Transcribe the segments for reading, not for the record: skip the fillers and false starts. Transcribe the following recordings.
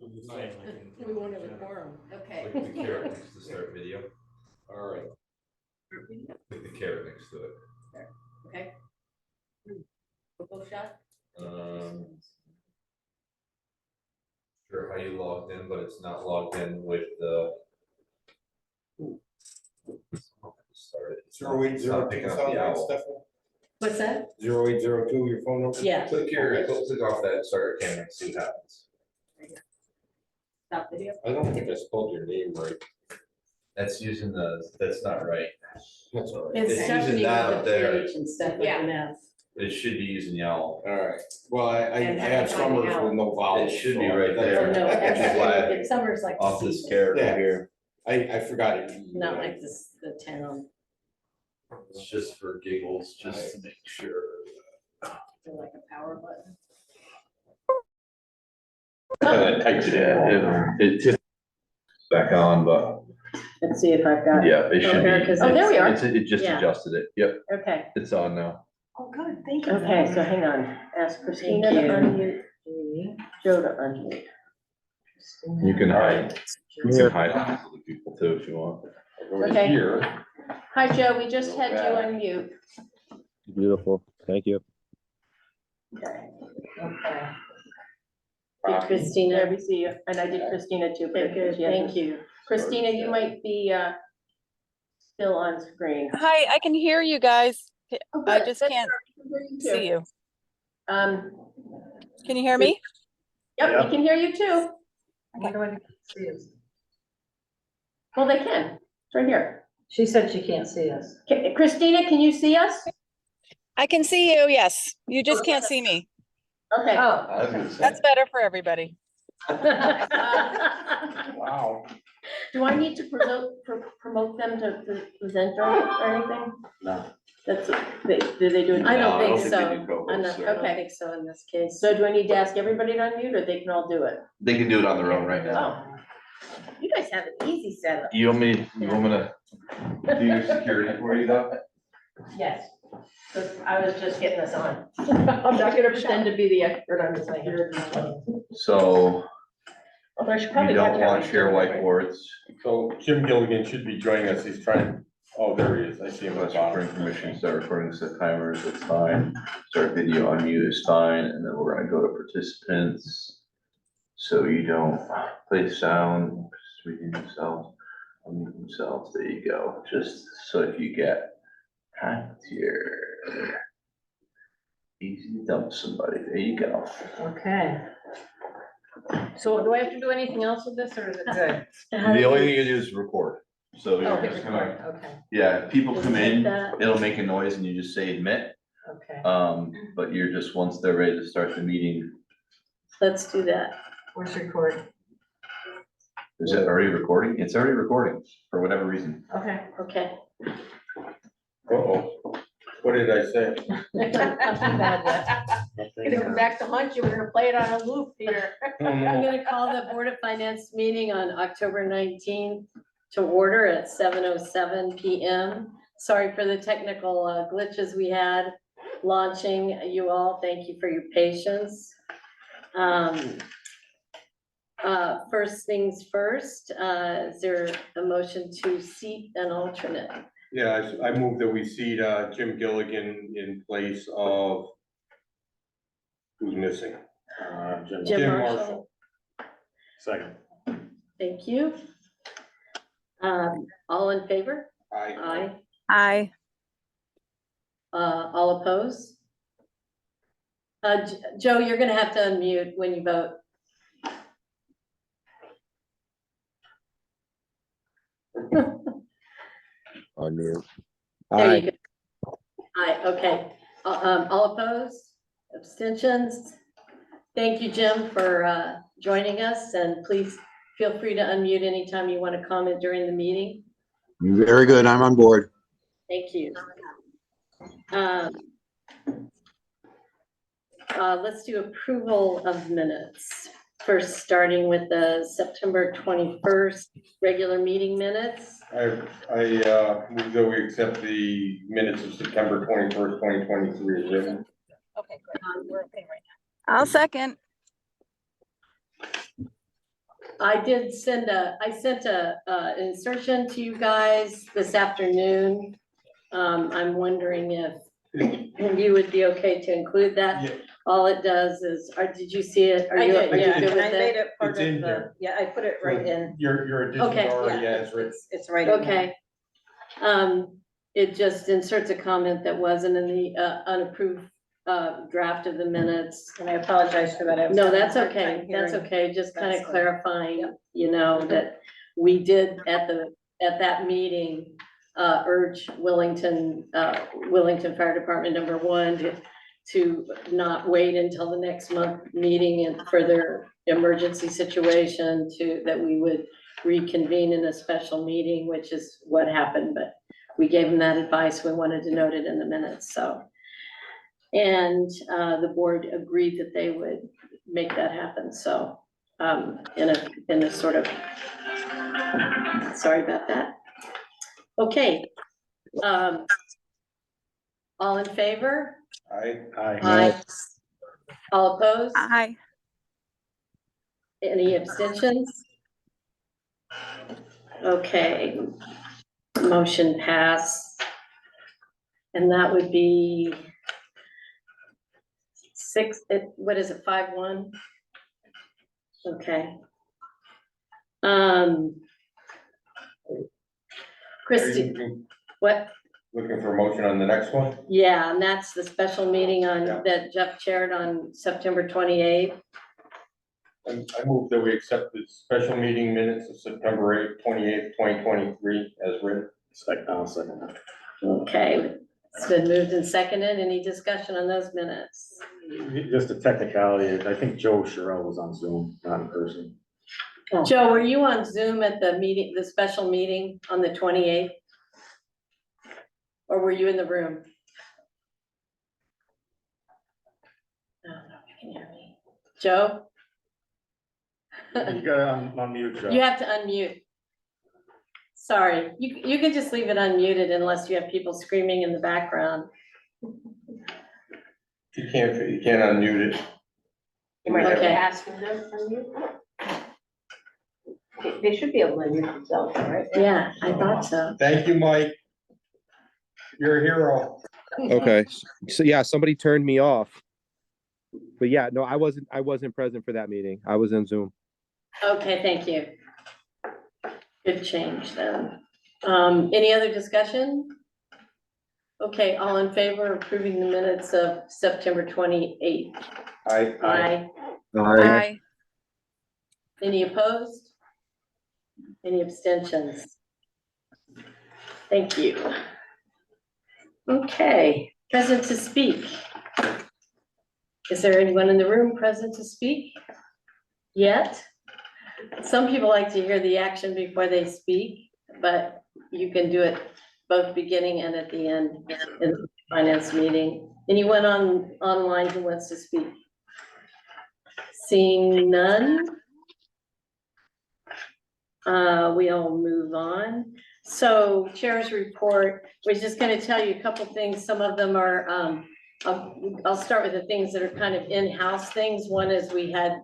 I'm just saying, like We want to quorum. Okay. Click the carrot next to start video. all right. Click the carrot next to it. Okay. Football shot? Sure how you logged in, but it's not logged in with the. Start it. 0802 sound right, Stephanie? What's that? 0802, your phone number? Yeah. Click off that starter camera and see what happens. Stop video. I don't think I spelled your name right. That's using that's not right. That's all right. It's using Stephanie that with up the there. PH and stuff with an F. It should be using y'all. All right. Well, I And have finding Summers out. with no vowels. It should be so right that's there. Oh, no, right. That's why actually, it's Summers like Off the this season, character Yeah. here. I forgot it. not like this, the town. It's just for giggles, just to make sure. Feel like a power button. It tipped back on, but Let's see if I've got. yeah, it should be. Oh, there we are. It just Yeah. adjusted it. Yep, Okay. it's on now. Oh, good, thank you. Okay, so hang on. Ask Christina to unmute, Joe to unmute. You can hide. You can hide on other people too if you want. Okay. Here. Hi, Joe, we just had you unmute. Beautiful, thank you. Okay. Did Christina? There we see you, and I did Christina too. Okay, good, thank you. Christina, you might be, still on screen. Hi, I can hear you guys. Oh, I good. just That's can't perfect. We can hear see you. Um, Can you hear me? yep, we can hear you too. Why do I see us? Well, they can. It's right here. She said she can't see us. Christina, can you see us? I can see you, yes. You just can't see me. Okay. Oh. That's better for everybody. Wow. Do I need to promote them to present or anything? No. That's, do they do it? I don't think so. they do co-hosts, I'm not- so- Okay, I think so in this case. So do I need to ask everybody to unmute or they can all do it? They can do it on their own right now. Oh, you guys have an easy setup. You want me to do your security for you though? Yes. 'Cause I was just getting this on. I'm not gonna pretend to be the expert on this thing. So Although I should we probably don't watch want how share we do it, right? whiteboards. So Jim Gilligan should be joining us. He's trying, oh, there he is. I see him at Unless the you're bottom. bring permission, start recording, set timers, it's fine. Start video on mute is fine, and then we're gonna go to participants. So you don't play sound, reading themselves, unmute themselves, there you go, just so if you get hacked here. Easy to dump somebody, there you go. Okay. So do I have to do anything else with this, or is it good? The only thing you do is record, so Oh, you're hit just record, gonna, okay, yeah, if people come in, That- it'll make a noise and you just say admit. okay. But you're just, once they're ready to start the meeting, Let's do that. Where's record? is it already recording? It's already recording, for whatever reason. Okay. Okay. Uh-oh. What did I say? Gonna come back to haunt you. We're gonna play it on a loop here. Oh, I'm no. gonna call the Board of Finance meeting on October 19th to order at 7:07 PM. Sorry for the technical glitches we had launching you all. Thank you for your patience. First things first, is there a motion to seat an alternate? Yeah, I move that we seat Jim Gilligan in place of, who's missing? Jim Marshall. Second. Thank you. All in favor? Aye. Hi. All opposed? Joe, you're gonna have to unmute when you vote. On you. There you go. Aye, okay. All opposed? Abstentions? Thank you, Jim, for joining us, and please feel free to unmute anytime you want to comment during the meeting. Very good, I'm on board. Thank you. Let's do approval of minutes. First, starting with the September 21st regular meeting minutes. I move that we accept the minutes of September 21st, 2023 as written. Okay, great. We're okay right now. I'll second. I sent an insertion to you guys this afternoon. I'm wondering if you would be okay to include that. Yeah. All it does is, did you see it? Are I you did, yeah, good and with I made it? it part It's of in the, here. yeah, I put it right in. Your addition Okay, already Yeah, has written. it's right in there. Okay. It just inserts a comment that wasn't in the unapproved draft of the minutes. And I apologize for that. I was No, having a that's hard okay, time that's hearing. okay, just kind of That's clarifying, Yep. you know, that we did at that meeting, urge Wellington Fire Department #1 to not wait until the next month meeting and for their emergency situation that we would reconvene in a special meeting, which is what happened, but we gave them that advice, we wanted to note it in the minutes, so. And the board agreed that they would make that happen, so, in a sort of, sorry about that. Okay. All in favor? Aye. All opposed? Hi. Any abstentions? Okay. Motion pass. And that would be what is it, 5-1? Okay. Christie, what? Looking for a motion on the next one? Yeah, and that's the special meeting Yeah. that Jeff chaired on September 28th. I move that we accept the special meeting minutes of September 28th, 2023 as written. Second. Okay, it's been moved and seconded. Any discussion on those minutes? Just a technicality, I think Joe Sherrill was on Zoom, not in person. Joe, were you on Zoom at the meeting, the special meeting on the 28th? Or were you in the room? No, you can hear me. Joe? You got unmute, Joe. You have to unmute. Sorry, you can just leave it unmuted unless you have people screaming in the background. You can't unmute it. You might have to Okay. ask them to unmute. They should be able to unmute themselves, right? Yeah, I thought so. Thank you, Mike. You're a hero. Okay, so yeah, somebody turned me off. But yeah, no, I wasn't present for that meeting. I was in Zoom. Okay, thank you. Good change then. Any other discussion? Okay, all in favor of approving the minutes of September 28th? Aye. Hi. Any opposed? Any abstentions? Thank you. Okay, present to speak. Is there anyone in the room present to speak yet? Some people like to hear the action before they speak, but you can do it both beginning and at the end in the finance meeting. Anyone online who wants to speak? Seeing none? We'll move on. So chair's report, we're just gonna tell you a couple things. Some of them are, I'll start with the things that are kind of in-house things. One is we had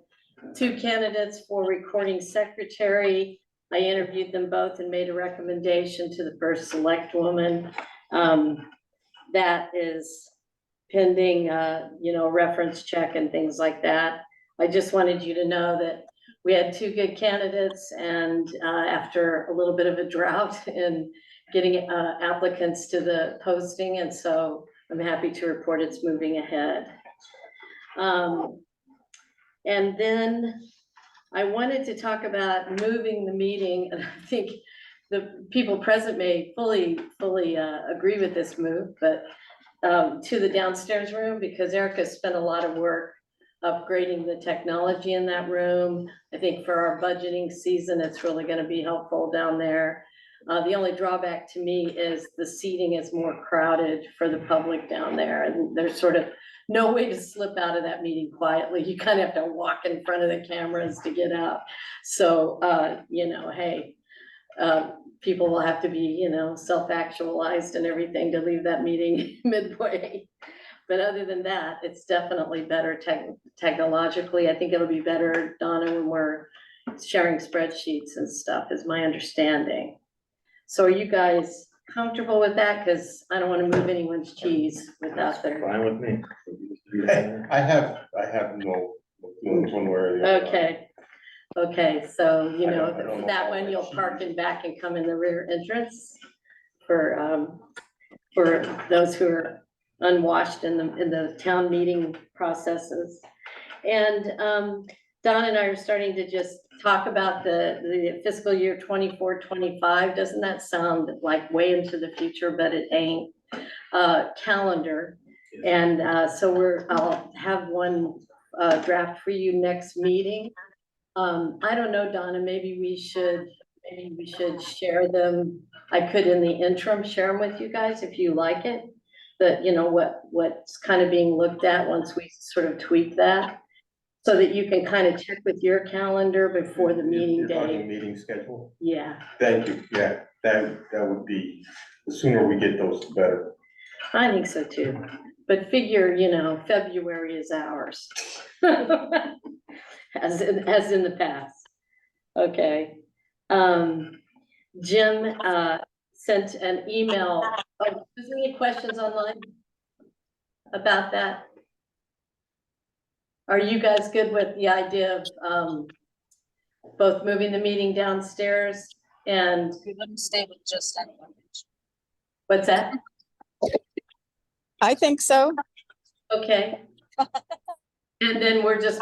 2 candidates for recording secretary. I interviewed them both and made a recommendation to the first select woman. That is pending, reference check and things like that. I just wanted you to know that we had 2 good candidates, and after a little bit of a drought in getting applicants to the posting, and so I'm happy to report it's moving ahead. And then I wanted to talk about moving the meeting, and I think the people present may fully agree with this move, but to the downstairs room, because Erica spent a lot of work upgrading the technology in that room. I think for our budgeting season, it's really gonna be helpful down there. The only drawback to me is the seating is more crowded for the public down there, and there's sort of no way to slip out of that meeting quietly. You kind of have to walk in front of the cameras to get out. So, hey, people will have to be, self-actualized and everything to leave that meeting midway. But other than that, it's definitely better technologically. I think it'll be better, Donna, when we're sharing spreadsheets and stuff is my understanding. So are you guys comfortable with that? Cause I don't want to move anyone's cheese without their, Fine with me. I have no feelings one way or the other. okay, so you I know, don't know that about one that you'll cheese. park in back and come in the rear entrance for those who are unwashed in the town meeting processes. And Don and I are starting to just talk about the fiscal year 24-25. Doesn't that sound like way into the future, but it ain't, calendar. And so I'll have one draft for you next meeting. I don't know, Donna, maybe we should share them. I could in the interim share them with you guys if you like it. That, you know, what's kind of being looked at once we sort of tweak that. So that you can kind of check with your calendar before the meeting You're talking day. meeting schedule? Yeah, Thank you, yeah, that would be, the sooner we get those, the better. I think so too. But figure, you know, February is ours. As in the past. Okay. Jim sent an email. Oh, is there any questions online about that? Are you guys good with the idea of both moving the meeting downstairs and Let me stay with just that one. what's that? I think so. Okay. And then we're just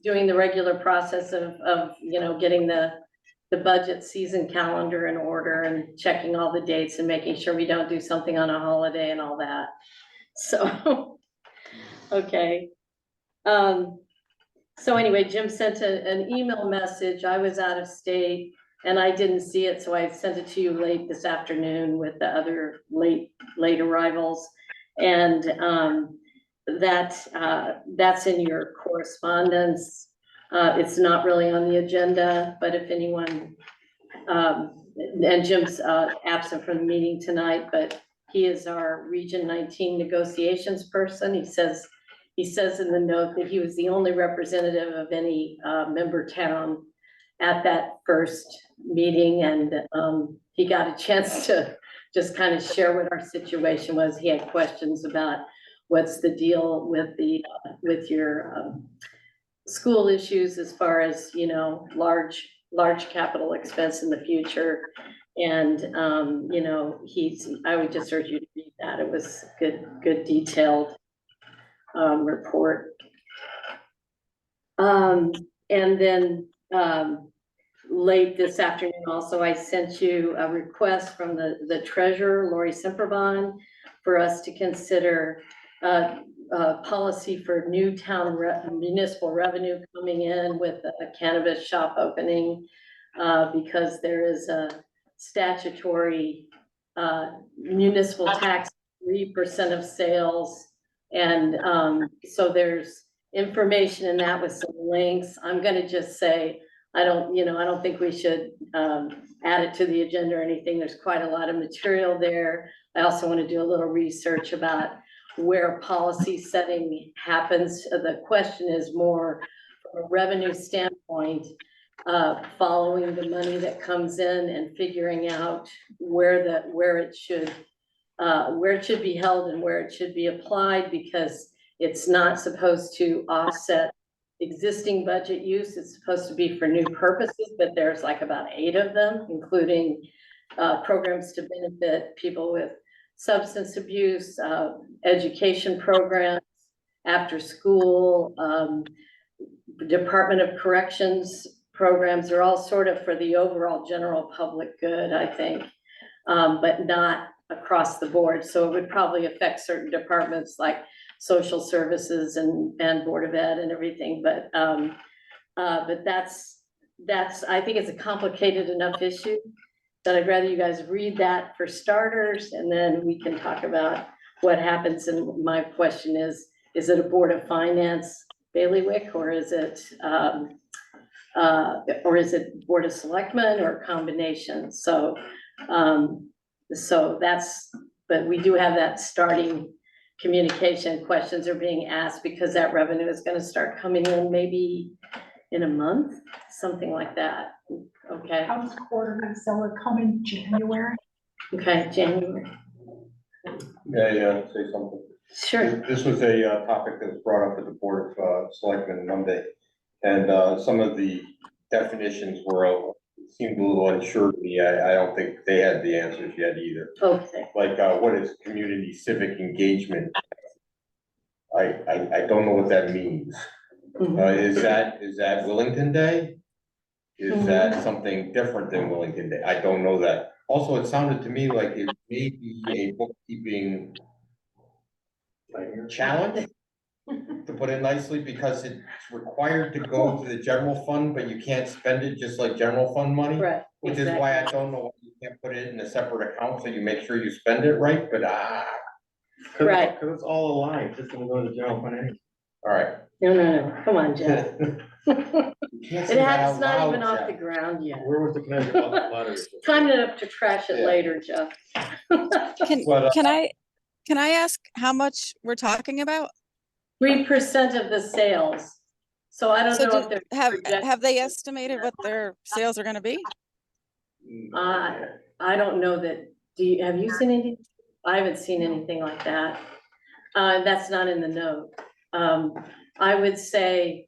doing the regular process of, you know, getting the budget season calendar in order and checking all the dates and making sure we don't do something on a holiday and all that. So, okay. So anyway, Jim sent an email message. I was out of state and I didn't see it, so I sent it to you late this afternoon with the other late arrivals. And that's in your correspondence. It's not really on the agenda, but if anyone, and Jim's absent from the meeting tonight, but he is our Region 19 negotiations person. He says in the note that he was the only representative of any member town at that first meeting, and he got a chance to just kind of share what our situation was. He had questions about what's the deal with with your school issues as far as, you know, large capital expense in the future. And you know, I would just urge you to read that. It was good detailed report. And then late this afternoon also, I sent you a request from the treasurer, Lori Semperbon, for us to consider policy for new town municipal revenue coming in with a cannabis shop opening, because there is a statutory municipal tax, 3% of sales. And so there's information in that with some links. I'm gonna just say, I don't think we should add it to the agenda or anything. There's quite a lot of material there. I also want to do a little research about where policy setting happens. The question is more from a revenue standpoint, following the money that comes in and figuring out where it should be held and where it should be applied, because it's not supposed to offset existing budget use. It's supposed to be for new purposes, but there's like about 8 of them, including programs to benefit people with substance abuse, education programs, after school, Department of Corrections programs. Are all sort of for the overall general public good, I think, but not across the board. So it would probably affect certain departments like social services and Board of Ed and everything. But that's, I think it's a complicated enough issue that I'd rather you guys read that for starters, and then we can talk about what happens. And my question is it a Board of Finance bailiwick, or is it Board of Selectmen, or a combination? So that's, but we do have that starting communication. Questions are being asked because that revenue is going to start coming in maybe in a month, something like that. Okay, Comes quarterly, so it'll come in January. okay, January. Yeah, say something. Sure. This was a topic that was brought up at the Board of Selectmen Monday. And some of the definitions seemed a little unsure to me. I don't think they had the answers yet either. Okay, Like, what is community civic engagement? I don't know what that means. mhm, Is that Wellington Day? Is Mhm. that something different than Wellington Day? I don't know that. Also, it sounded to me like it may be a bookkeeping challenge, to put it nicely, because it's required to go to the general fund, but you can't spend it just like general fund money. right. Which is why I exactly. don't know why you can't put it in a separate account, so you make sure you spend it right, but Right. Cause it's all aligned, just gonna go to the general fund anyway. all right. No, come on, Jeff. You can't say It that has, it's out not even loud, off the Jeff. ground yet. Where was the Connecticut lottery? Time it up to trash it Yeah. later, Jeff. But, Can I ask how much we're talking about? 3% of the sales. So I don't So know if they're. have they estimated what their sales are gonna be? I don't know that, have you seen any? I haven't seen anything like that. That's not in the note. I would say,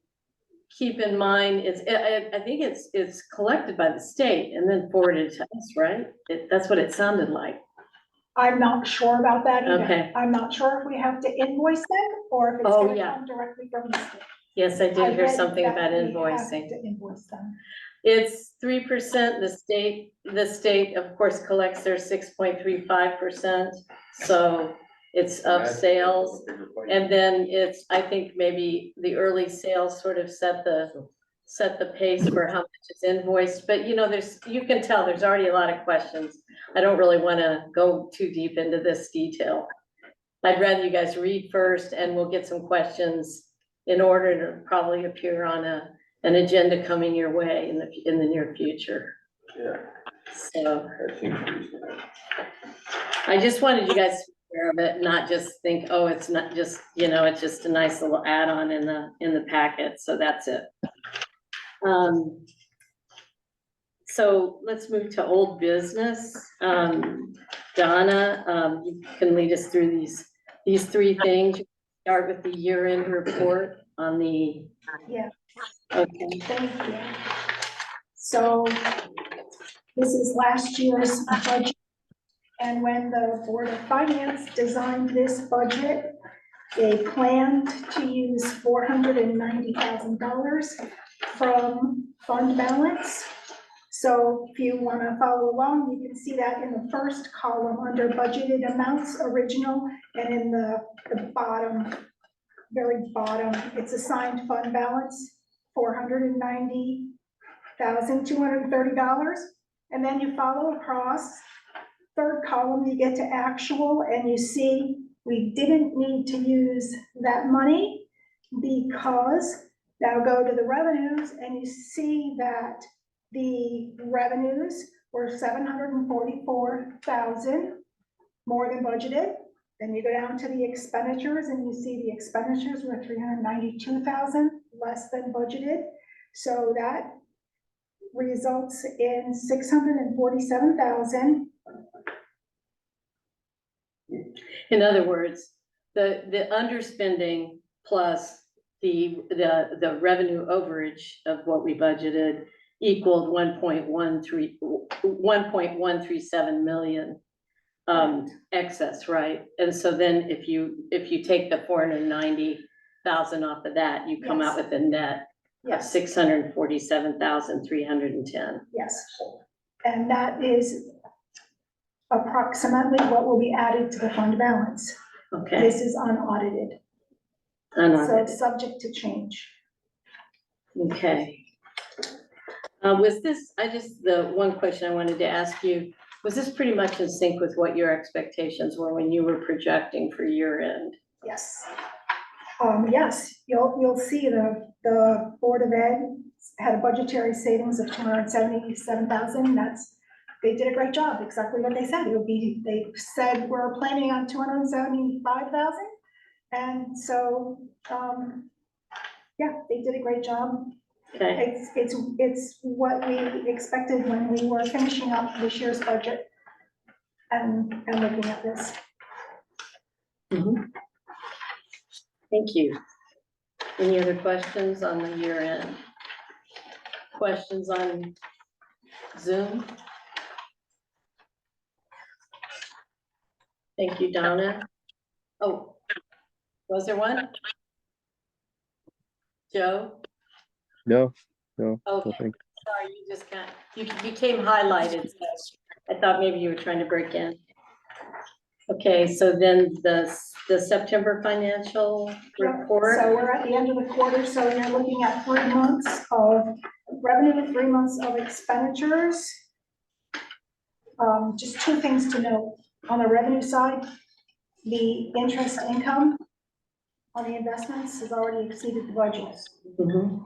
keep in mind, I think it's collected by the state and then forwarded to us, right? That's what it sounded like. I'm not sure about that either. Okay. I'm not sure if we have to invoice them or if it's Oh, gonna yeah. come directly from the state. Yes, I I did hear read something that about we have invoicing. to invoice them. It's 3%, the state, of course, collects their 6.35%, so it's of sales. And then it's, I think maybe the early sales sort of set the pace for how much is invoiced, but you know, you can tell there's already a lot of questions. I don't really wanna go too deep into this detail. I'd rather you guys read first and we'll get some questions in order to probably appear on an agenda coming your way in the near future. Yeah, So that seems reasonable. I just wanted you guys to be aware of it, not just think, oh, it's not just, it's just a nice little add-on in the packet, so that's it. So let's move to old business. Donna, you can lead us through these three things. Start with the year-end report on the. Yeah. Okay. Thank you. So this is last year's budget. And when the Board of Finance designed this budget, they planned to use $490,000 from fund balance. So if you want to follow along, you can see that in the first column under budgeted amounts original, and in the bottom, very bottom, it's assigned fund balance, $490,230. And then you follow across, third column, you get to actual, and you see we didn't need to use that money because now go to the revenues and you see that the revenues were $744,000 more than budgeted. Then you go down to the expenditures and you see the expenditures were $392,000 less than budgeted. So that results in $647,000. In other words, the underspending plus the revenue overage of what we budgeted equaled 1.137 million excess, right? And so then if you take the 490,000 off of that, you come out Yes. with a net of Yes, 647,310. yes. And that is approximately what will be added to the fund balance. Okay. This is unaudited, so Unaudited. it's subject to change. Okay. Was this, the one question I wanted to ask you, was this pretty much in sync with what your expectations were when you were projecting for year end? Yes. Yes, you'll see the Board of Ed had a budgetary savings of $277,000. They did a great job, exactly what they said. They said we're planning on $275,000. And so, yeah, they did a great job. Okay, It's what we expected when we were finishing up this year's budget and looking at this. thank you. Any other questions on the year end? Questions on Zoom? Thank you, Donna. Oh, was there one? Joe? No, Okay, nothing. sorry, you just you became highlighted, so I thought maybe you were trying to break in. Okay, so then the September financial report. So we're at the end of the quarter, so you're looking at 3 months of revenue, 3 months of expenditures. Just two things to note. On the revenue side, the interest income on the investments has already exceeded the budget. Mhm,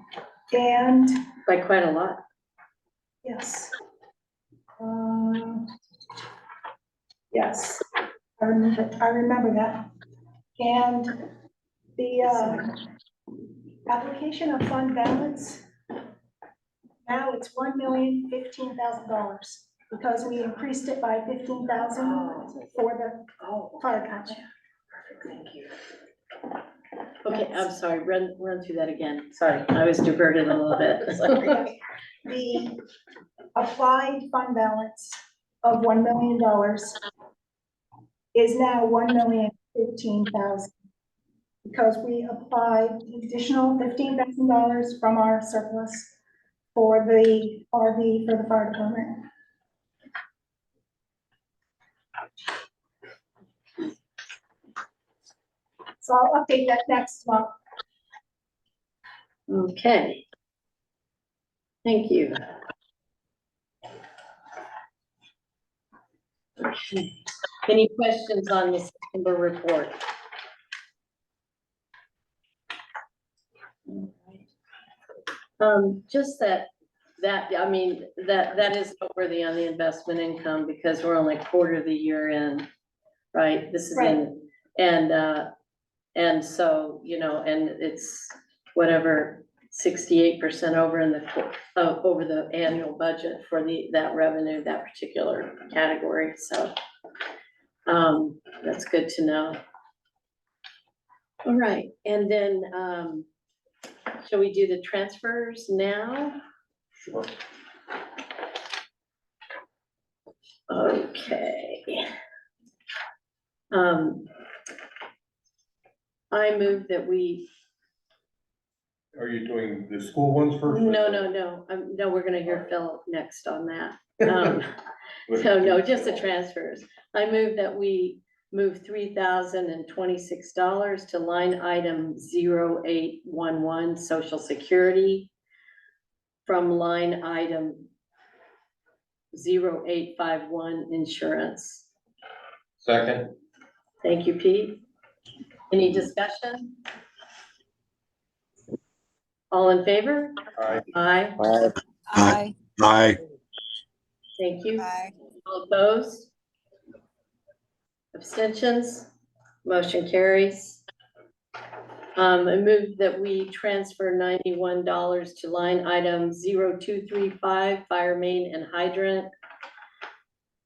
And by quite a lot. yes. Yes, I remember that. And the application of fund balance, now it's $1,015,000 because we increased it by 15,000 for the fire company. Thank you. Okay, I'm sorry, run through that again. Sorry, I was diverted a little bit. Sorry. The applied fund balance of $1 million is now $1,015,000 because we applied additional $15,000 from our surplus for the RV for the fire department. So I'll update that next month. Okay. Thank you. Okay. Any questions on the September report? Just that, I mean, that is noteworthy on the investment income because we're only quarter of the year in, right? This is in, and so, you know, and it's whatever, 68% over in the, over the annual budget for that revenue, that particular category, so. That's good to know. All right, and then, shall we do the transfers now? Sure. Okay. I move that we, Are you doing the school ones first? no, no, we're gonna hear Phil next on that. No, just the transfers. I move that we move $3,026 to line item 0811 Social Security from line item 0851 Insurance. Second. Thank you, Pete. Any discussion? All in favor? Aye. Aye. Aye. Aye. Thank you. Aye. All opposed? Abstentions? Motion carries. I move that we transfer $91 to line item 0235 Fire Main and Hydrant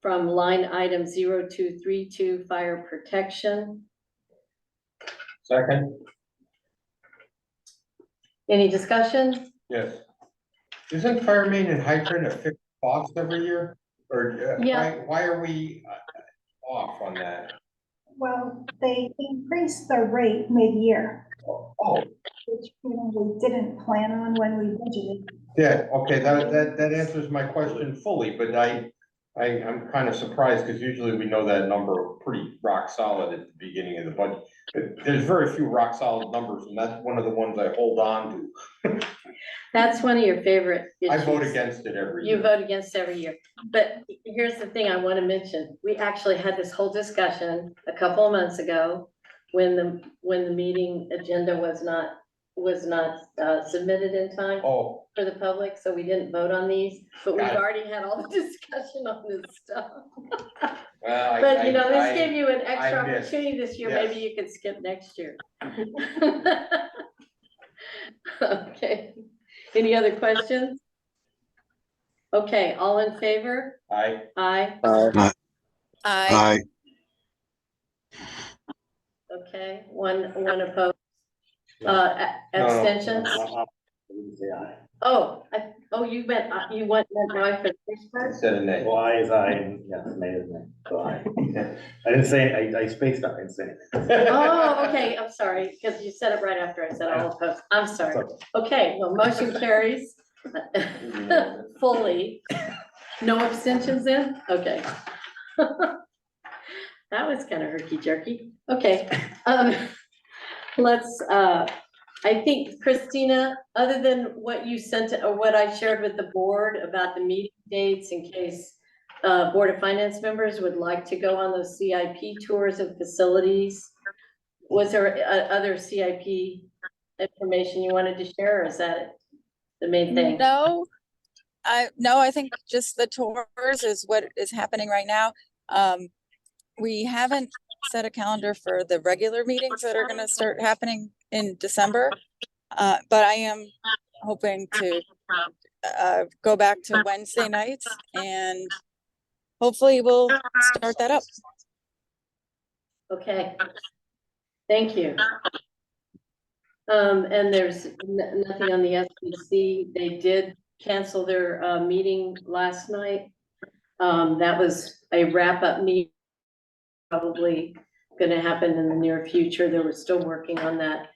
from line item 0232 Fire Protection. Second. Any discussion? Yes. Isn't fire main and hydrant a fixed cost every year? Or Yeah. why are we off on that? Well, they increased the rate mid-year, Oh, which, you know, we didn't plan on when we budgeted. yeah, okay, that answers my question fully, but I'm kind of surprised because usually we know that number pretty rock solid at the beginning of the budget. But there's very few rock solid numbers, and that's one of the ones I hold on to. That's one of your favorite I vote issues. against it every You year. vote against every year. But here's the thing I want to mention. We actually had this whole discussion a couple of months ago when the meeting agenda was not submitted in time Oh, for the public, so we didn't vote on these, but we've Got it. already had all the discussion on this stuff. well, But you know, this gave you an extra I missed. opportunity this year. Yes. Maybe you could skip next year. Okay. Any other questions? Okay, all in favor? I, Aye, I, okay, one opposed. No. Abstentions? I didn't say aye. Oh, you meant aye for the first part? said a nay. Well, aye is aye, and yes, nay is nay, so aye. I didn't say, I spaced out, I didn't say anything. Oh, okay, I'm sorry, because you said it right after I said all opposed. I'm sorry. Okay, well, motion carries fully. No abstentions in? Okay. That was kind of herky jerky. Okay, let's, I think Christina, other than what you sent or what I shared with the board about the meeting dates in case Board of Finance members would like to go on those CIP tours of facilities, was there other CIP information you wanted to share, or is that the main thing? no, I think just the tours is what is happening right now. We haven't set a calendar for the regular meetings that are gonna start happening in December. But I am hoping to, go back to Wednesday nights and hopefully we'll start that up. Okay, thank you. And there's nothing on the SBC. They did cancel their meeting last night. That was a wrap-up meeting, probably gonna happen in the near future. They were still working on that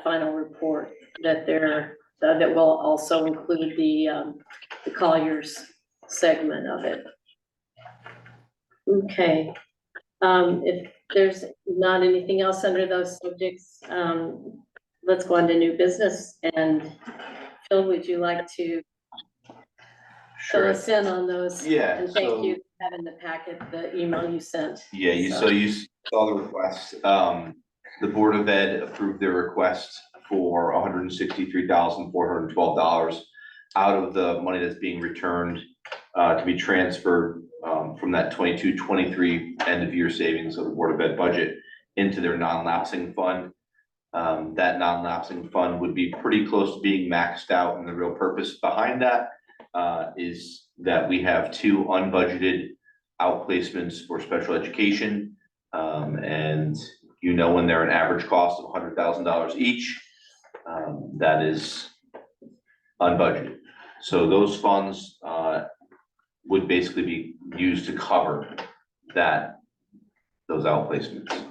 final report that that will also include the Colliers segment of it. Okay, if there's not anything else under those subjects, let's go on to new business. And Phil, would you like to fill Sure. us in on those? Yeah, And thank so- you for having the packet, the email you sent. Yeah, you saw the request. The Board of Ed approved their request for $163,412 out of the money that's being returned to be transferred from that 22-23 end of year savings of the Board of Ed budget into their non-lapsing fund. That non-lapsing fund would be pretty close to being maxed out, and the real purpose behind that is that we have 2 unbudgeted outplacements for special education. And when they're an average cost of $100,000 each, that is unbudgeted. So those funds would basically be used to cover those outplacements.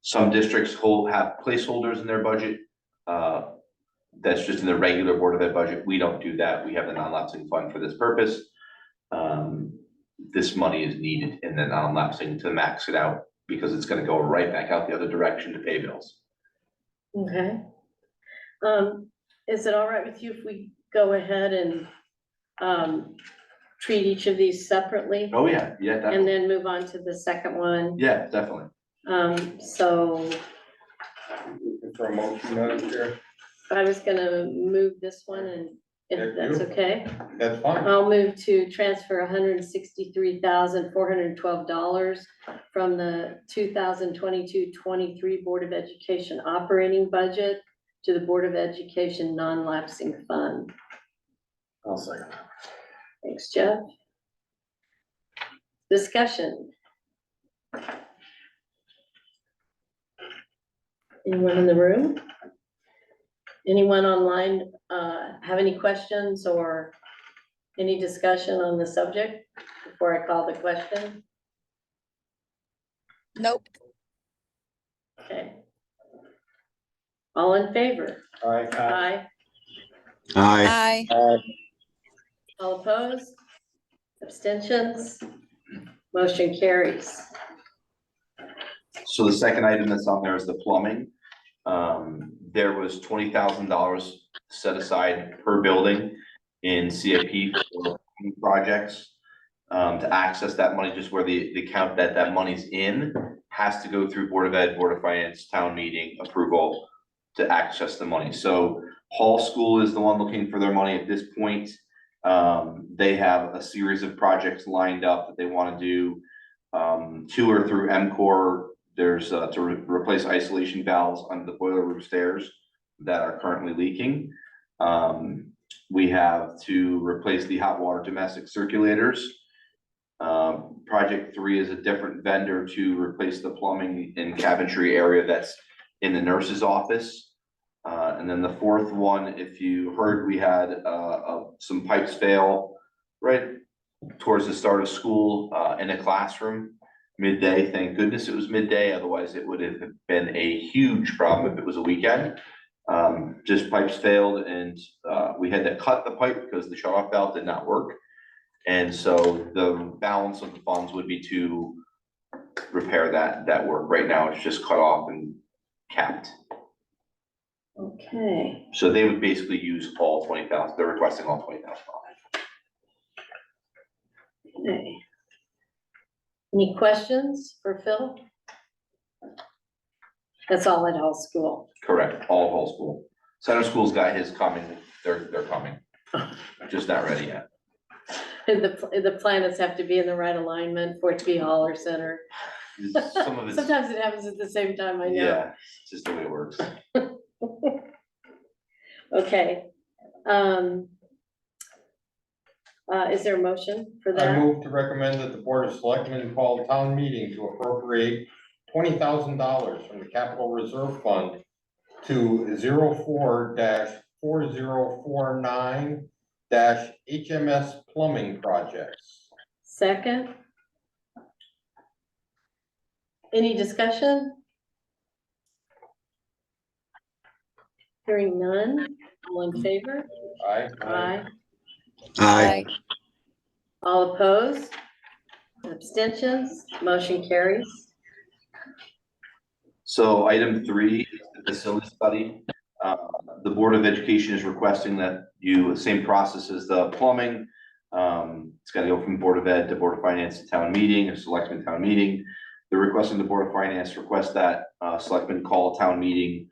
Some districts have placeholders in their budget. That's just in the regular Board of Ed budget. We don't do that. We have the non-lapsing fund for this purpose. This money is needed in the non-lapsing to max it out because it's gonna go right back out the other direction to pay bills. Okay. Is it all right with you if we go ahead and treat each of these separately? Oh, yeah, And definitely. then move on to the second one? Yeah, definitely. So For a motion, Madam Chair, I was gonna move this one, and if Yeah, that's you. okay, that's fine. I'll move to transfer $163,412 from the 2022-23 Board of Education operating budget to the Board of Education non-lapsing fund. I'll second. Thanks, Jeff. Discussion. Anyone in the room? Anyone online have any questions or any discussion on the subject before I call the question? Nope. Okay. All in favor? Aye. Aye. Aye. All opposed? Abstentions? Motion carries. So the second item that's on there is the plumbing. There was $20,000 set aside per building in CIP for projects. To access that money, just where the account that money's in has to go through Board of Ed, Board of Finance, town meeting approval to access the money. So Hall School is the one looking for their money at this point. They have a series of projects lined up that they want to do. 2 are through MCOR. There's to replace isolation valves under the boiler room stairs. that are currently leaking. We have to replace the hot water domestic circulators. Project 3 is a different vendor to replace the plumbing and cabinetry area that's in the nurse's office. And then the fourth one, if you heard, we had some pipes fail right towards the start of school in a classroom midday. Thank goodness it was midday, otherwise it would have been a huge problem if it was a weekend. Just pipes failed, and we had to cut the pipe because the shut-off valve did not work. And so the balance of the funds would be to repair that work. Right now, it's just cut off and capped. Okay, So they would basically use all 20,000. They're requesting all $20,000. okay. Any questions for Phil? That's all at Hall School. Correct, all of whole school. Center School's got his coming. They're coming. Just not ready yet. And the planets have to be in the right alignment for it to be Hall or Center. Some of it's, Sometimes it happens at the same time, I know. yeah, it's just the way it works. Okay. Is there a motion for I that? move to recommend that the Board of Selectmen call a town meeting to appropriate $20,000 from the Capital Reserve Fund to 04-4049 HMS Plumbing Projects. Second? Any discussion? Hearing none, all in favor? Aye. Aye. Aye. All opposed? Abstentions? Motion carries. So item 3 is the facility study. The Board of Education is requesting that you, same process as the plumbing. It's got to go from Board of Ed to Board of Finance to town meeting, or selectmen town meeting. They're requesting the Board of Finance request that selectmen call a town meeting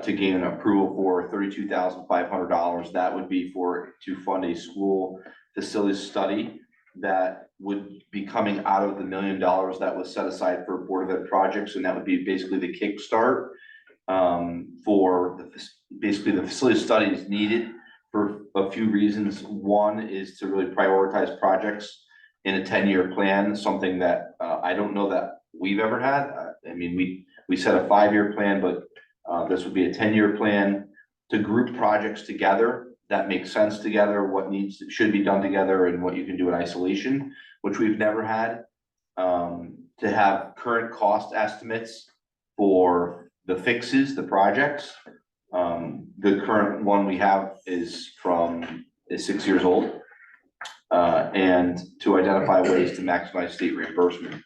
to gain an approval for $32,500. That would be to fund a school facility study that would be coming out of the $1 million that was set aside for Board of Ed projects, and that would be basically the kickstart for basically the facility studies needed for a few reasons. One is to really prioritize projects in a 10-year plan, something that I don't know that we've ever had. I mean, we set a 5-year plan, but this would be a 10-year plan to group projects together that make sense together, what should be done together, and what you can do in isolation, which we've never had. To have current cost estimates for the fixes, the projects. The current one we have is 6 years old. And to identify ways to maximize state reimbursement.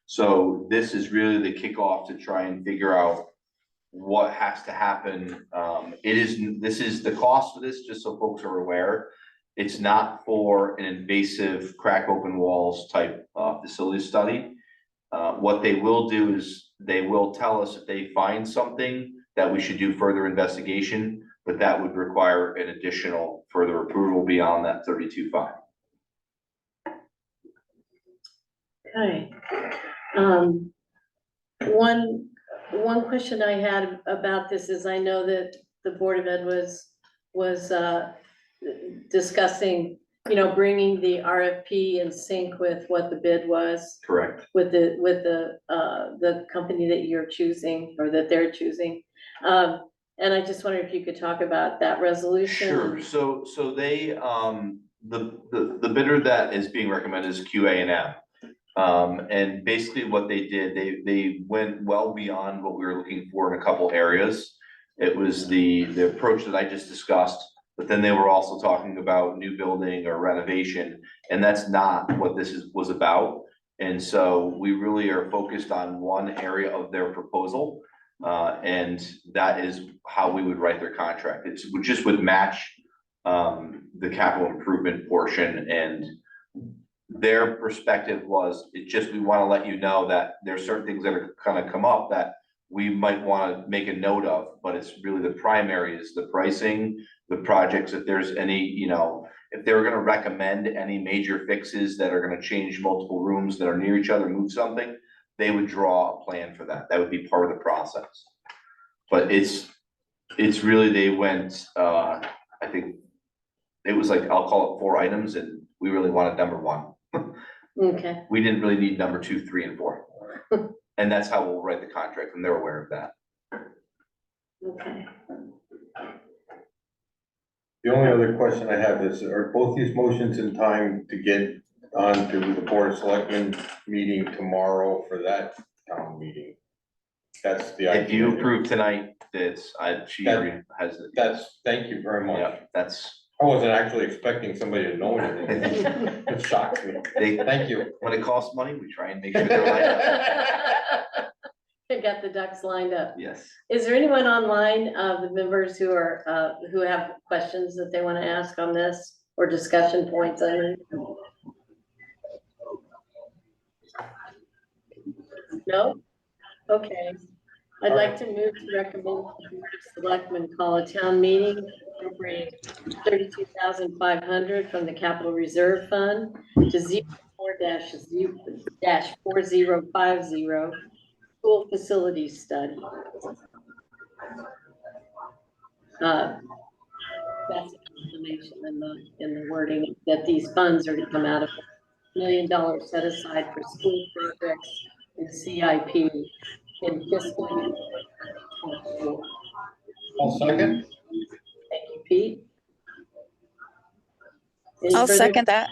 So this is really the kickoff to try and figure out what has to happen. This is the cost for this, just so folks are aware. It's not for an invasive crack open walls type facility study. What they will do is they will tell us if they find something that we should do further investigation, but that would require an additional further approval beyond that 32.5. Okay. One question I had about this is I know that the Board of Ed was discussing, bringing the RFP in sync with what the bid was. Correct. With the company that you're choosing or that they're choosing. And I just wonder if you could talk about that resolution. Sure. So they, the bidder that is being recommended is QA&M. And basically what they did, they went well beyond what we were looking for in a couple areas. It was the approach that I just discussed, but then they were also talking about new building or renovation, and that's not what this was about. And so we really are focused on one area of their proposal, and that is how we would write their contract. It just would match the capital improvement portion, and their perspective was, we want to let you know that there's certain things that are kind of come up that we might want to make a note of, but it's really the primary is the pricing, the projects. If there's any, if they were going to recommend any major fixes that are going to change multiple rooms that are near each other, move something, they would draw a plan for that. That would be part of the process. But it's it's really, they went, I think it was like, I'll call it 4 items, and we really wanted number 1. Okay, We didn't really need number 2, 3, and 4. And that's how we'll write the contract, and they're aware of that. okay. The only other question I have is, are both these motions in time to get on to the Board of Selectmen meeting tomorrow for that town meeting? That's the idea. If you approve tonight, she already has it. Thank you very much. Yeah, that's, I wasn't actually expecting somebody to know anything. It shocks me. Thank you. when it costs money, we try and make sure they're lined up. I got the ducks lined up. Yes. Is there anyone online, the members who are, who have questions that they want to ask on this or discussion points? I mean, no? Okay. I'd like to move to recommend the Board of Selectmen call a town meeting appropriating 32,500 from the Capital Reserve Fund to 04-4050 school facility study. That's an explanation in the wording that these funds are to come out of $1 million set aside for school projects in CIP in fiscal year 24. I'll second. Thank you, Pete. Any I'll further- second that.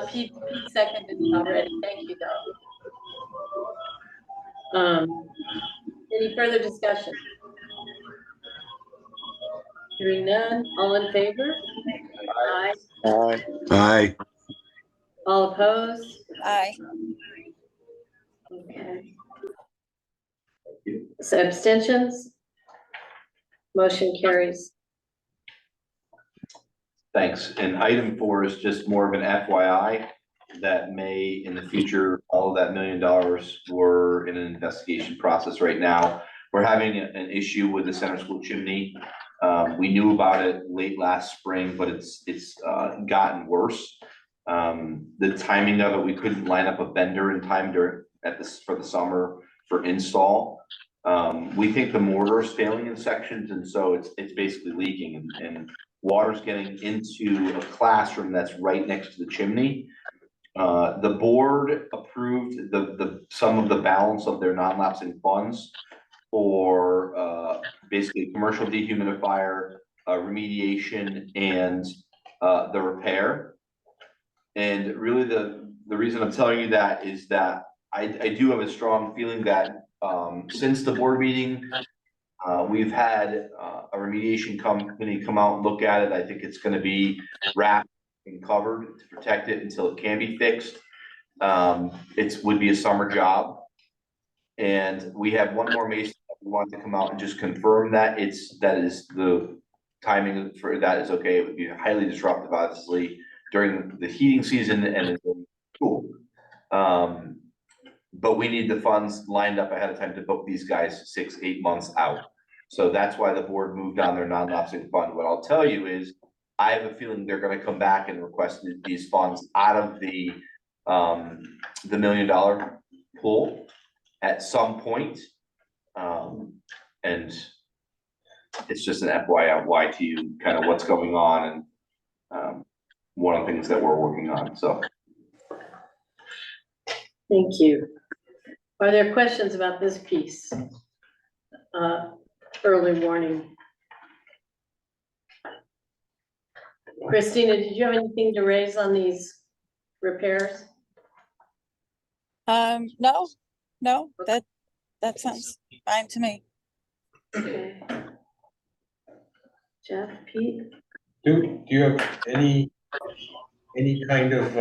Pete seconded already. Thank you, though. Any further discussion? Hearing none, all in favor? Aye. Aye. Aye. All opposed? Aye. Okay. So abstentions? Motion carries. Thanks. And item 4 is just more of an FYI that may in the future, all of that $1 million, we're in an investigation process right now. We're having an issue with the center school chimney. We knew about it late last spring, but it's gotten worse. The timing of it, we couldn't line up a vendor in time for the summer for install. We think the mortar is failing in sections, and so it's basically leaking, and water's getting into a classroom that's right next to the chimney. The board approved some of the balance of their non-lapsing funds for basically commercial dehumidifier, remediation, and the repair. And really the reason I'm telling you that is that I do have a strong feeling that since the board meeting, we've had a remediation company come out and look at it. I think it's gonna be wrapped and covered to protect it until it can be fixed. It would be a summer job. And we have one more mason that we want to come out and just confirm that the timing for that is okay. It would be highly disruptive, obviously, during the heating season and in school. But we need the funds lined up ahead of time to book these guys 6-8 months out. So that's why the board moved on their non-lapsing fund. What I'll tell you is, I have a feeling they're gonna come back and request these funds out of the $1 million pool at some point. And it's just an FYI to you, kind of what's going on, and one of the things that we're working on, so. Thank you. Are there questions about this piece? Early warning. Christina, did you have anything to raise on these repairs? No, that sounds fine to me. Okay. Jeff, Pete? Do you have any kind of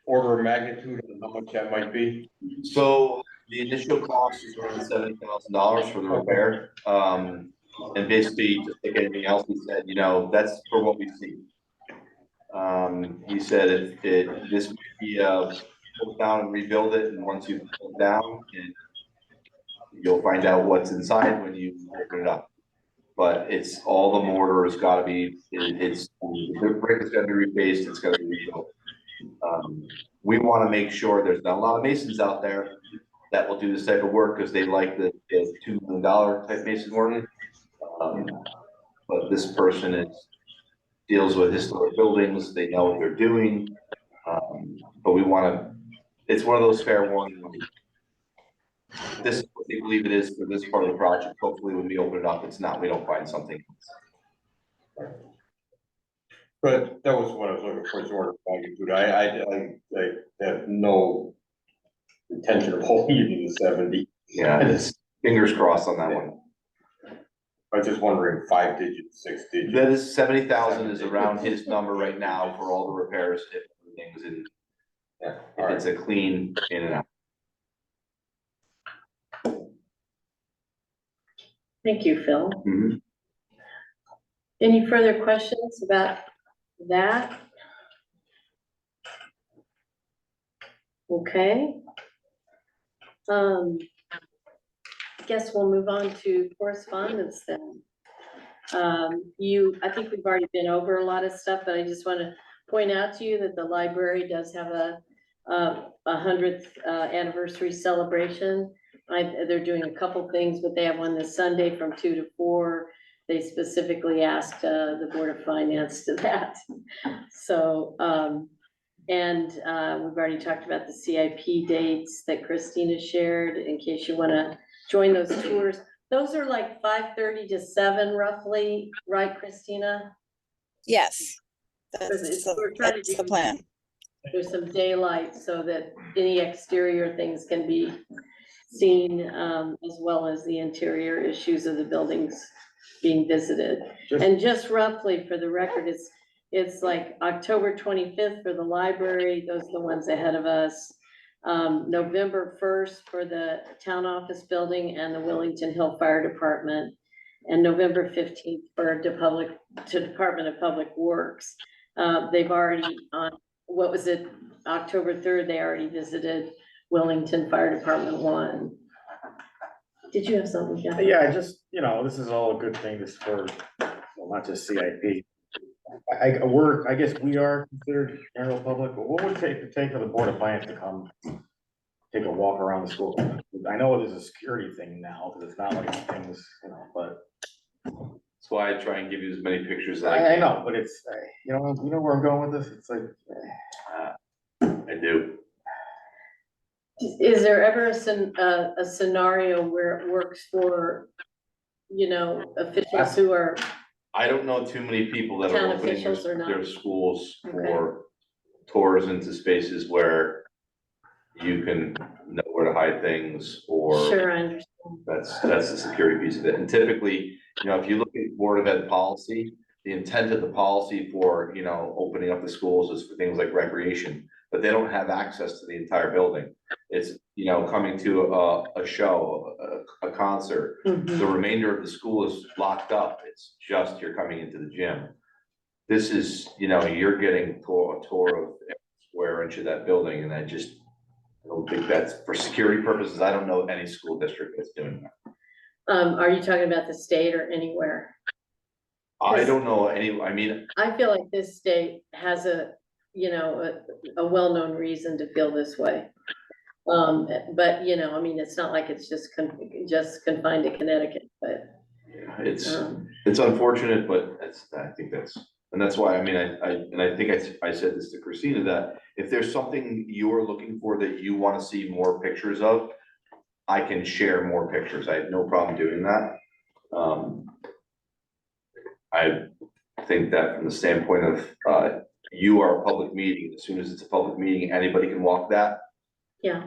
order of magnitude of how much that might be? So the initial cost is around $70,000 for the repair. And basically, just like anything else, he said, that's for what we see. He said this might be pull down and rebuild it, and once you pull it down, and you'll find out what's inside when you open it up. But it's all the mortar has got to be. The brick is going to be refaced. It's going to be rebuilt. We want to make sure there's not a lot of masons out there, that will do this type of work, because they like the $2 million type mason work. But this person deals with historic buildings, they know what they're doing. But we wanna, it's one of those fair warning. This is what they believe it is for this part of the project. Hopefully when we open it up, it's not, we don't find something. But that was what I was looking for, is order of magnitude. I have no intention of holding you to the 70. Yeah, it's fingers crossed on that one. I was just wondering, 5 digits, 6 digits. That is 70,000 is around his number right now for all the repairs, if everything's in, Yeah, if it's a clean in and out. Thank you, Phil. Mhm. Any further questions about that? Okay. Guess we'll move on to correspondence then. I think we've already been over a lot of stuff, but I just want to point out to you that the library does have a 100th anniversary celebration. They're doing a couple things, but they have one this Sunday from 2 to 4. They specifically asked the Board of Finance to that. So, we've already talked about the CIP dates that Christina shared, in case you want to join those tours. Those are like 5:30 to 7 roughly, right, Christina? Yes. We're trying to That's do- the plan. There's some daylight so that any exterior things can be seen, as well as the interior issues of the buildings being visited. And just roughly for the record, it's like October 25th for the library, those are the ones ahead of us. November 1st for the town office building and the Willington Hill Fire Department, and November 15th for Department of Public Works. They've already, what was it, October 3rd, they already visited Willington Fire Department 1. Did you have something, Jeff? Yeah, just, this is all a good thing, just for, well, not just CIP. I guess we are considered general public, but what would it take for the Board of Finance to come take a walk around the school? I know there's a security thing now, because it's not like things, but. That's why I try and give you as many pictures as I I can. know, but it's, you know where I'm going with this? It's like, I do. Is there ever a scenario where it works for, officials who are, I don't know too many people that are Town opening officials or not? their schools for tours into spaces where you can know where to hide things, or sure, I understand. that's the security piece of it. And typically, if you look at Board of Ed policy, the intent of the policy for, opening up the schools is for things like recreation, but they don't have access to the entire building. It's, coming to a show, a concert. Mhm. The remainder of the school is locked up. It's just you're coming into the gym. This is, you're getting a tour of every square inch of that building, and I don't think that's, for security purposes, I don't know any school district that's doing that. Are you talking about the state or anywhere? I don't know any, I feel like this state has a well-known reason to feel this way. But, it's not like it's just confined to Connecticut, but. it's unfortunate, but that's why, I think I said this to Christina, that if there's something you're looking for that you want to see more pictures of, I can share more pictures. I have no problem doing that. I think that from the standpoint of, you are a public meeting, as soon as it's a public meeting, anybody can walk that. Yeah,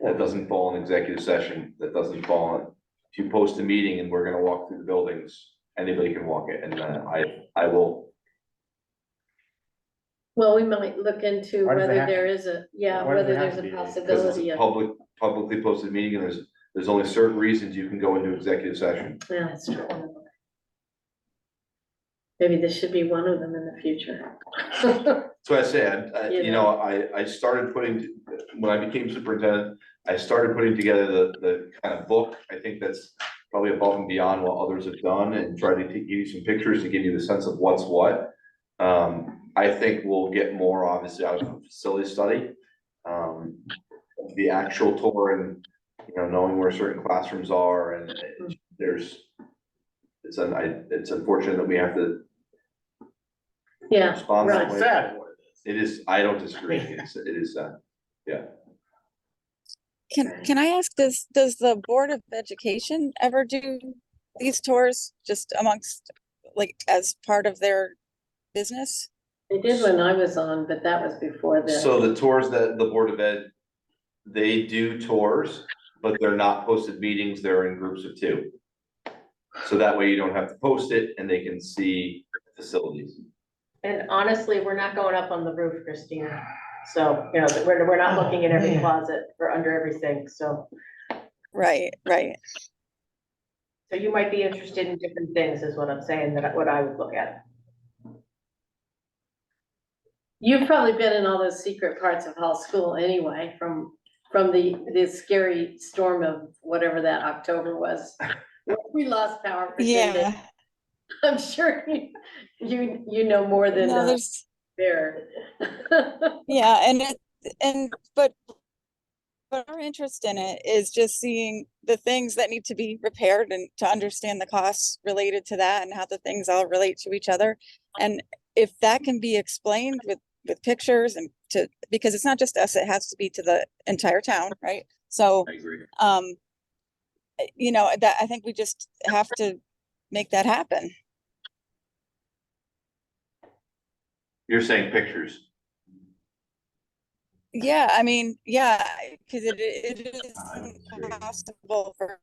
That doesn't fall in executive session, that doesn't fall in, if you post a meeting and we're gonna walk through the buildings, anybody can walk it, and I will. well, we might look into Why does it whether have there to- is why does whether it have there's to a be? Because it's possibility a of, publicly posted meeting, and there's only certain reasons you can go into executive session. yeah, that's true. Maybe this should be one of them in the future. So I said, Yeah. I started putting, when I became superintendent, I started putting together the kind of book. I think that's probably above and beyond what others have done, and try to give you some pictures to give you the sense of what's what. I think we'll get more obviously out of a facility study. the actual tour and, you know, knowing where certain classrooms are and it's unfortunate that we have to Yeah, respond that right. way. Sad. It is, I don't disagree. It is sad. Can I ask, does the Board of Education ever do these tours just amongst, like, as part of their business? They did when I was on, but that was before the. So the tours that the Board of Ed, they do tours, but they're not posted meetings, they're in groups of 2. So that way you don't have to post it and they can see facilities. And honestly, we're not going up on the roof, Christina. So, you know, we're not looking at every closet or under everything, so. Right. So you might be interested in different things is what I'm saying, what I would look at. You've probably been in all those secret parts of Hall School anyway, from the scary storm of whatever that October was. We lost power for 10 days. Yeah. I'm sure you know more than No, there's, there. yeah, but our interest in it is just seeing the things that need to be repaired and to understand the costs related to that and how the things all relate to each other. And if that can be explained with pictures and because it's not just us, it has to be to the entire town, right? So, I agree. you know, that I think we just have to make that happen. You're saying pictures. Yeah, I mean, yeah, because it is impossible for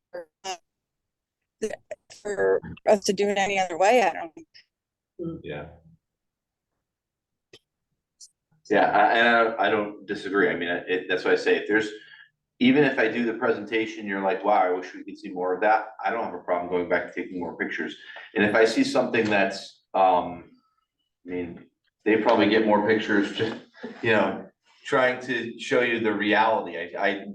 us to do it any other way. I don't. Yeah. Yeah, I don't disagree. I mean, that's why I say even if I do the presentation, you're like, wow, I wish we could see more of that. I don't have a problem going back to taking more pictures. And if I see something that's, I mean, they probably get more pictures, just, you know, trying to show you the reality.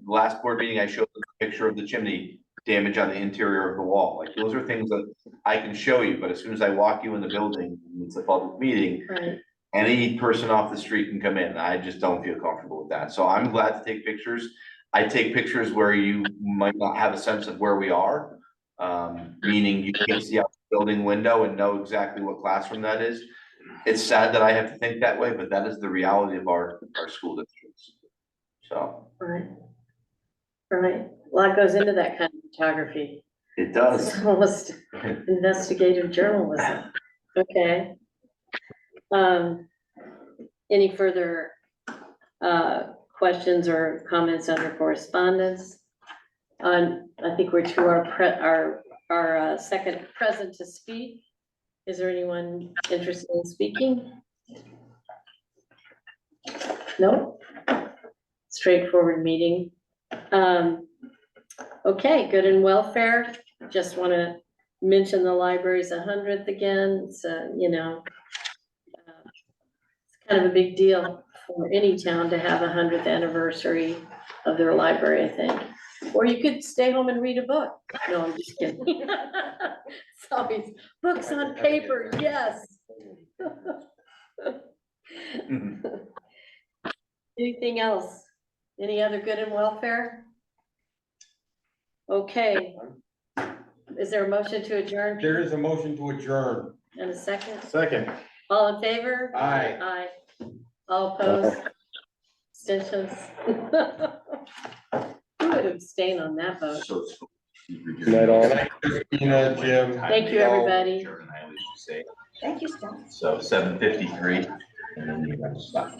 Last board meeting, I showed a picture of the chimney damage on the interior of the wall. Like, those are things that I can show you, but as soon as I walk you in the building, it's a public meeting. Right. Any person off the street can come in. I just don't feel comfortable with that. So I'm glad to take pictures. I take pictures where you might not have a sense of where we are. Meaning you can't see out the building window and know exactly what classroom that is. It's sad that I have to think that way, but that is the reality of our school districts. So. Right. A lot goes into that kind of photography. It does. It's almost investigative journalism. Okay. Any further questions or comments under correspondence? I think we're to our second present to speak. Is there anyone interested in speaking? No? Straightforward meeting. Okay, good and welfare. Just want to mention the library's 100th again. So, you know, it's kind of a big deal for any town to have a 100th anniversary of their library, I think. Or you could stay home and read a book. No, I'm just kidding. It's always books on paper, yes. Anything else? Any other good and welfare? Okay. Is there a motion to adjourn? There is a motion to adjourn. And a second? Second. All in favor? Aye. Aye. All opposed? Abstentions? Who would abstain on that vote? So. Good night, all. Christina, Jim. Thank you, everybody. I always say. Thank you, Stella. So 7:53, and then you have to stop.